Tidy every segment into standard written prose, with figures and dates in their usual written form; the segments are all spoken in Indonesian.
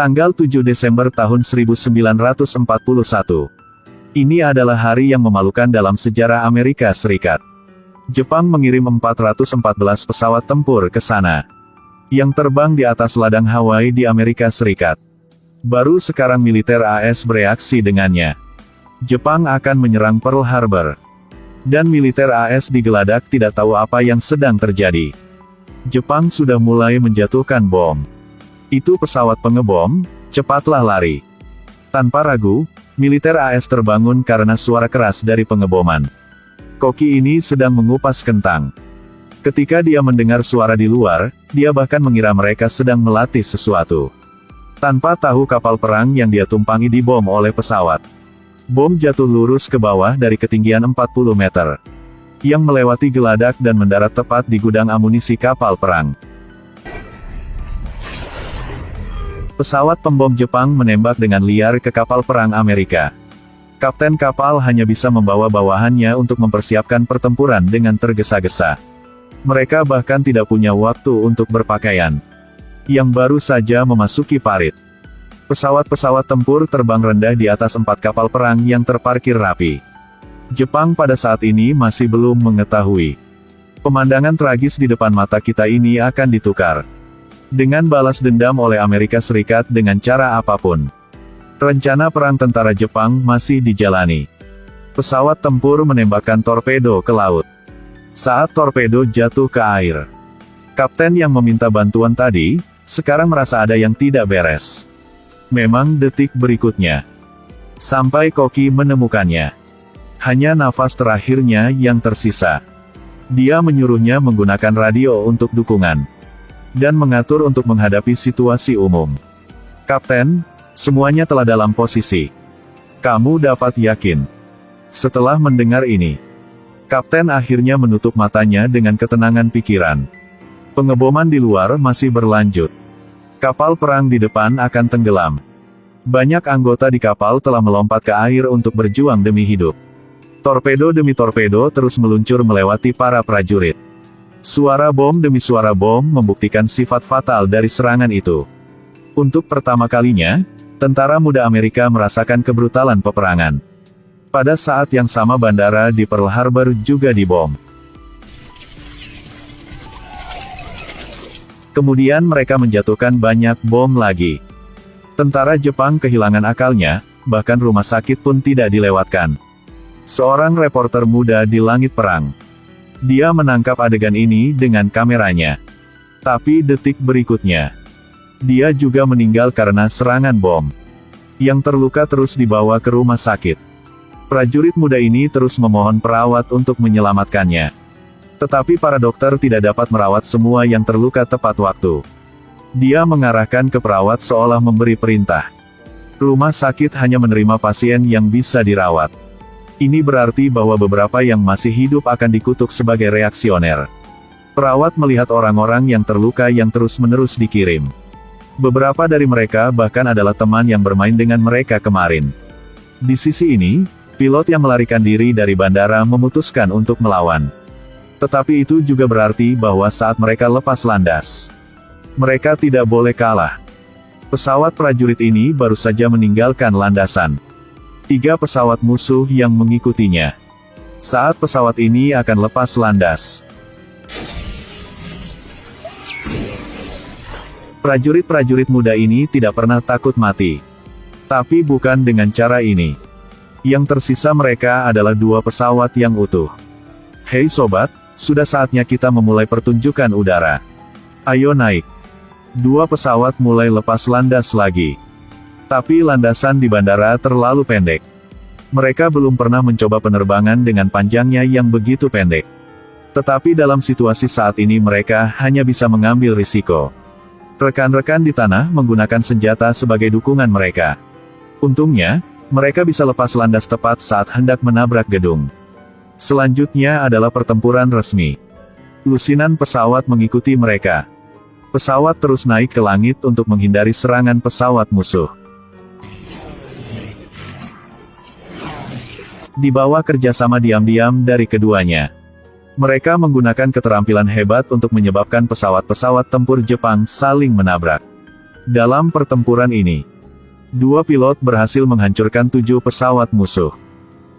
Tanggal 7 Desember tahun 1941. Ini adalah hari yang memalukan dalam sejarah Amerika Serikat. Jepang mengirim 414 pesawat tempur ke sana, yang terbang di atas ladang Hawaii di Amerika Serikat. Baru sekarang militer AS bereaksi dengannya. Jepang akan menyerang Pearl Harbor. Dan militer AS digeladak tidak tahu apa yang sedang terjadi. Jepang sudah mulai menjatuhkan bom. Itu pesawat pengebom, cepatlah lari. Tanpa ragu, militer AS terbangun karena suara keras dari pengeboman. Koki ini sedang mengupas kentang. Ketika dia mendengar suara di luar, dia bahkan mengira mereka sedang melatih sesuatu. Tanpa tahu kapal perang yang dia tumpangi dibom oleh pesawat. Bom jatuh lurus ke bawah dari ketinggian 40 meter. Yang melewati geladak dan mendarat tepat di gudang amunisi kapal perang. Pesawat pembom Jepang menembak dengan liar ke kapal perang Amerika. Kapten kapal hanya bisa membawa bawahannya untuk mempersiapkan pertempuran dengan tergesa-gesa. Mereka bahkan tidak punya waktu untuk berpakaian. Yang baru saja memasuki parit. Pesawat-pesawat tempur terbang rendah di atas 4 kapal perang yang terparkir rapi. Jepang pada saat ini masih belum mengetahui. Pemandangan tragis di depan mata kita ini akan ditukar dengan balas dendam oleh Amerika Serikat dengan cara apapun. Rencana perang tentara Jepang masih dijalani. Pesawat tempur menembakkan torpedo ke laut. Saat torpedo jatuh ke air, kapten yang meminta bantuan tadi, sekarang merasa ada yang tidak beres. Memang detik berikutnya, sampai Koki menemukannya. Hanya nafas terakhirnya yang tersisa. Dia menyuruhnya menggunakan radio untuk dukungan. Dan mengatur untuk menghadapi situasi umum. Kapten, semuanya telah dalam posisi. Kamu dapat yakin. Setelah mendengar ini, kapten akhirnya menutup matanya dengan ketenangan pikiran. Pengeboman di luar masih berlanjut. Kapal perang di depan akan tenggelam. Banyak anggota di kapal telah melompat ke air untuk berjuang demi hidup. Torpedo demi torpedo terus meluncur melewati para prajurit. Suara bom demi suara bom membuktikan sifat fatal dari serangan itu. Untuk pertama kalinya, tentara muda Amerika merasakan kebrutalan peperangan. Pada saat yang sama bandara di Pearl Harbor juga dibom. Kemudian mereka menjatuhkan banyak bom lagi. Tentara Jepang kehilangan akalnya, bahkan rumah sakit pun tidak dilewatkan. Seorang reporter muda di langit perang. Dia menangkap adegan ini dengan kameranya. Tapi detik berikutnya, dia juga meninggal karena serangan bom. Yang terluka terus dibawa ke rumah sakit. Prajurit muda ini terus memohon perawat untuk menyelamatkannya. Tetapi para dokter tidak dapat merawat semua yang terluka tepat waktu. Dia mengarahkan ke perawat seolah memberi perintah. Rumah sakit hanya menerima pasien yang bisa dirawat. Ini berarti bahwa beberapa yang masih hidup akan dikutuk sebagai reaksioner. Perawat melihat orang-orang yang terluka yang terus-menerus dikirim. Beberapa dari mereka bahkan adalah teman yang bermain dengan mereka kemarin. Di sisi ini, pilot yang melarikan diri dari bandara memutuskan untuk melawan. Tetapi itu juga berarti bahwa saat mereka lepas landas, mereka tidak boleh kalah. Pesawat prajurit ini baru saja meninggalkan landasan. 3 pesawat musuh yang mengikutinya. Saat pesawat ini akan lepas landas, prajurit-prajurit muda ini tidak pernah takut mati. Tapi bukan dengan cara ini. Yang tersisa mereka adalah 2 pesawat yang utuh. Hei sobat, sudah saatnya kita memulai pertunjukan udara. Ayo naik. 2 pesawat mulai lepas landas lagi. Tapi landasan di bandara terlalu pendek. Mereka belum pernah mencoba penerbangan dengan panjangnya yang begitu pendek. Tetapi dalam situasi saat ini mereka hanya bisa mengambil risiko. Rekan-rekan di tanah menggunakan senjata sebagai dukungan mereka. Untungnya, mereka bisa lepas landas tepat saat hendak menabrak gedung. Selanjutnya adalah pertempuran resmi. Lusinan pesawat mengikuti mereka. Pesawat terus naik ke langit untuk menghindari serangan pesawat musuh. Di bawah kerjasama diam-diam dari keduanya, mereka menggunakan keterampilan hebat untuk menyebabkan pesawat-pesawat tempur Jepang saling menabrak. Dalam pertempuran ini, 2 pilot berhasil menghancurkan 7 pesawat musuh.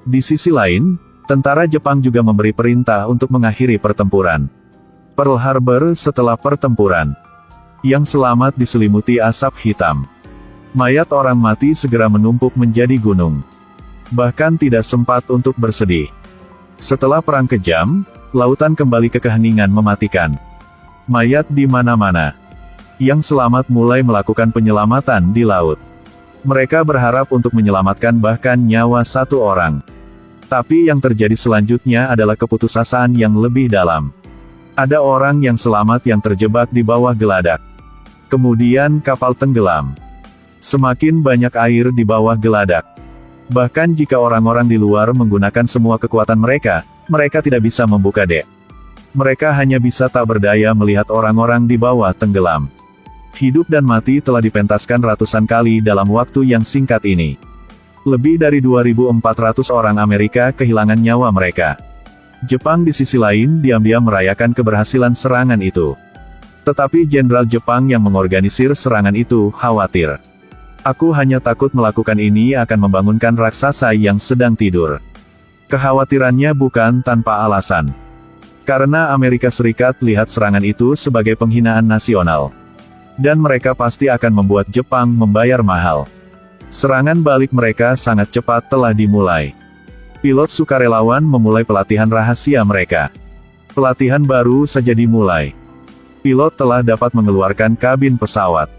Di sisi lain, tentara Jepang juga memberi perintah untuk mengakhiri pertempuran. Pearl Harbor setelah pertempuran. Yang selamat diselimuti asap hitam. Mayat orang mati segera menumpuk menjadi gunung. Bahkan tidak sempat untuk bersedih. Setelah perang kejam, lautan kembali ke keheningan mematikan. Mayat di mana-mana. Yang selamat mulai melakukan penyelamatan di laut. Mereka berharap untuk menyelamatkan bahkan nyawa 1 orang. Tapi yang terjadi selanjutnya adalah keputusasaan yang lebih dalam. Ada orang yang selamat yang terjebak di bawah geladak. Kemudian kapal tenggelam. Semakin banyak air di bawah geladak. Bahkan jika orang-orang di luar menggunakan semua kekuatan mereka, mereka tidak bisa membuka dek. Mereka hanya bisa tak berdaya melihat orang-orang di bawah tenggelam. Hidup dan mati telah dipentaskan ratusan kali dalam waktu yang singkat ini. Lebih dari 2.400 orang Amerika kehilangan nyawa mereka. Jepang di sisi lain diam-diam merayakan keberhasilan serangan itu. Tetapi Jenderal Jepang yang mengorganisir serangan itu khawatir. Aku hanya takut melakukan ini akan membangunkan raksasa yang sedang tidur. Kekhawatirannya bukan tanpa alasan. Karena Amerika Serikat lihat serangan itu sebagai penghinaan nasional. Dan mereka pasti akan membuat Jepang membayar mahal. Serangan balik mereka sangat cepat telah dimulai. Pilot sukarelawan memulai pelatihan rahasia mereka. Pelatihan baru saja dimulai. Pilot telah dapat mengeluarkan kabin pesawat.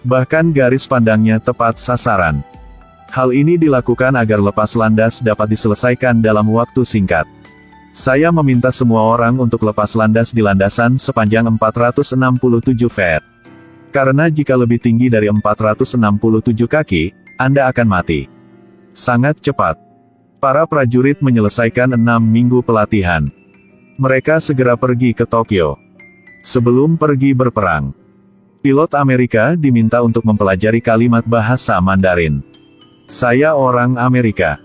Bahkan garis pandangnya tepat sasaran. Hal ini dilakukan agar lepas landas dapat diselesaikan dalam waktu singkat. Saya meminta semua orang untuk lepas landas di landasan sepanjang 467 feet. Karena jika lebih tinggi dari 467 kaki, Anda akan mati. Sangat cepat. Para prajurit menyelesaikan 6 minggu pelatihan. Mereka segera pergi ke Tokyo. Sebelum pergi berperang, pilot Amerika diminta untuk mempelajari kalimat bahasa Mandarin. Saya orang Amerika.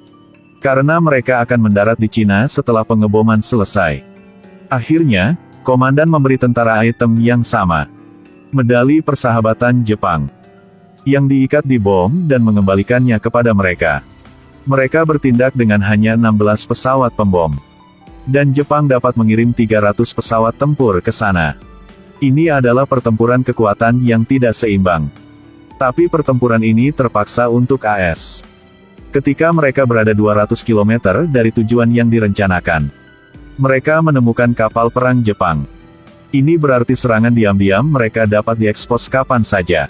Karena mereka akan mendarat di Cina setelah pengeboman selesai. Akhirnya, komandan memberi tentara item yang sama. Medali persahabatan Jepang. Yang diikat di bom dan mengembalikannya kepada mereka. Mereka bertindak dengan hanya 16 pesawat pembom. Dan Jepang dapat mengirim 300 pesawat tempur ke sana. Ini adalah pertempuran kekuatan yang tidak seimbang. Tapi pertempuran ini terpaksa untuk AS. Ketika mereka berada 200 km dari tujuan yang direncanakan, mereka menemukan kapal perang Jepang. Ini berarti serangan diam-diam mereka dapat diekspos kapan saja.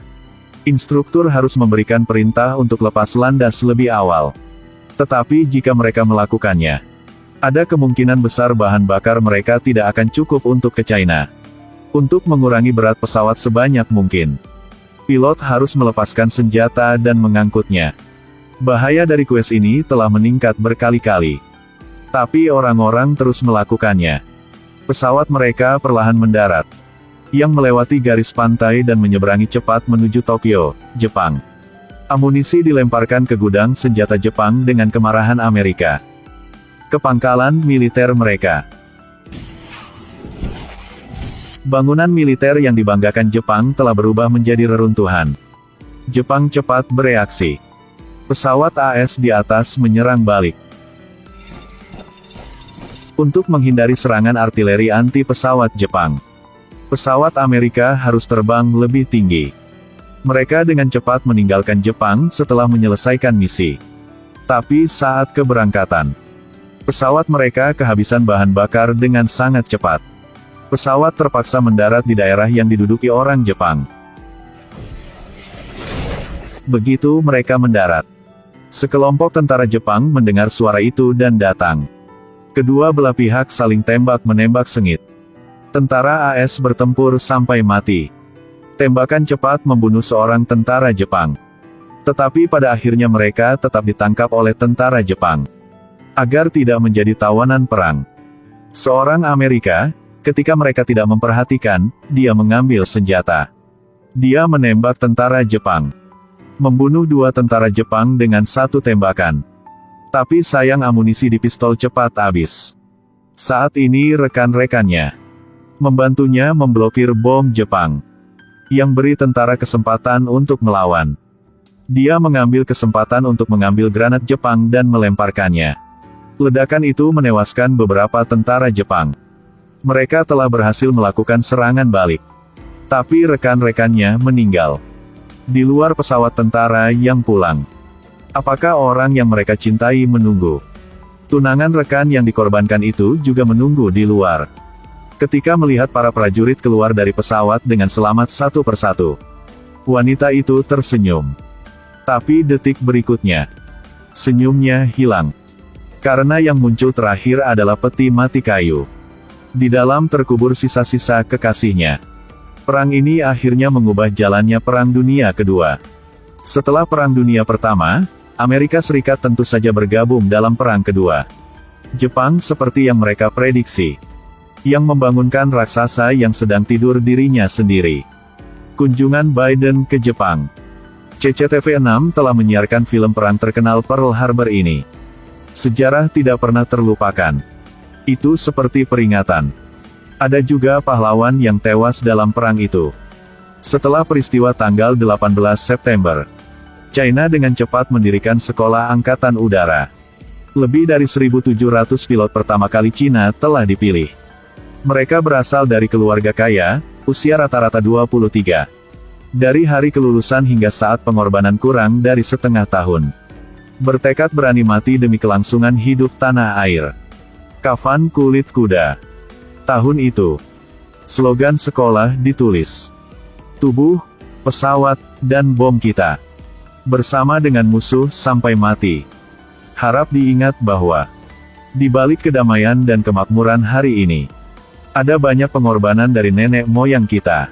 Instruktur harus memberikan perintah untuk lepas landas lebih awal. Tetapi jika mereka melakukannya, ada kemungkinan besar bahan bakar mereka tidak akan cukup untuk ke China. Untuk mengurangi berat pesawat sebanyak mungkin, pilot harus melepaskan senjata dan mengangkutnya. Bahaya dari kues ini telah meningkat berkali-kali. Tapi orang-orang terus melakukannya. Pesawat mereka perlahan mendarat, yang melewati garis pantai dan menyeberangi cepat menuju Tokyo, Jepang. Amunisi dilemparkan ke gudang senjata Jepang dengan kemarahan Amerika. Ke pangkalan militer mereka. Bangunan militer yang dibanggakan Jepang telah berubah menjadi reruntuhan. Jepang cepat bereaksi. Pesawat AS di atas menyerang balik. Untuk menghindari serangan artileri anti-pesawat Jepang, pesawat Amerika harus terbang lebih tinggi. Mereka dengan cepat meninggalkan Jepang setelah menyelesaikan misi. Tapi saat keberangkatan, pesawat mereka kehabisan bahan bakar dengan sangat cepat. Pesawat terpaksa mendarat di daerah yang diduduki orang Jepang. Begitu mereka mendarat, sekelompok tentara Jepang mendengar suara itu dan datang. Kedua belah pihak saling tembak-menembak sengit. Tentara AS bertempur sampai mati. Tembakan cepat membunuh seorang tentara Jepang. Tetapi pada akhirnya mereka tetap ditangkap oleh tentara Jepang. Agar tidak menjadi tawanan perang. Seorang Amerika, ketika mereka tidak memperhatikan, dia mengambil senjata. Dia menembak tentara Jepang. Membunuh 2 tentara Jepang dengan 1 tembakan. Tapi sayang amunisi di pistol cepat habis. Saat ini rekan-rekannya membantunya memblokir bom Jepang. yang beri tentara kesempatan untuk melawan. Dia mengambil kesempatan untuk mengambil granat Jepang dan melemparkannya. Ledakan itu menewaskan beberapa tentara Jepang. Mereka telah berhasil melakukan serangan balik. Tapi rekan-rekannya meninggal. Di luar pesawat tentara yang pulang. Apakah orang yang mereka cintai menunggu? Tunangan rekan yang dikorbankan itu juga menunggu di luar. Ketika melihat para prajurit keluar dari pesawat dengan selamat satu persatu, wanita itu tersenyum. Tapi detik berikutnya, senyumnya hilang. Karena yang muncul terakhir adalah peti mati kayu. Di dalam terkubur sisa-sisa kekasihnya. Perang ini akhirnya mengubah jalannya Perang Dunia Kedua. Setelah Perang Dunia Pertama, Amerika Serikat tentu saja bergabung dalam Perang Kedua. Jepang seperti yang mereka prediksi. Yang membangunkan raksasa yang sedang tidur dirinya sendiri. Kunjungan Biden ke Jepang. CCTV 6 telah menyiarkan film perang terkenal Pearl Harbor ini. Sejarah tidak pernah terlupakan. Itu seperti peringatan. Ada juga pahlawan yang tewas dalam perang itu. Setelah peristiwa tanggal 18 September, China dengan cepat mendirikan sekolah angkatan udara. Lebih dari 1.700 pilot pertama kali Cina telah dipilih. Mereka berasal dari keluarga kaya, usia rata-rata 23. Dari hari kelulusan hingga saat pengorbanan kurang dari setengah tahun. Bertekad berani mati demi kelangsungan hidup tanah air. Kafan kulit kuda. Tahun itu, slogan sekolah ditulis. Tubuh, pesawat, dan bom kita. Bersama dengan musuh sampai mati. Harap diingat bahwa, di balik kedamaian dan kemakmuran hari ini, ada banyak pengorbanan dari nenek moyang kita.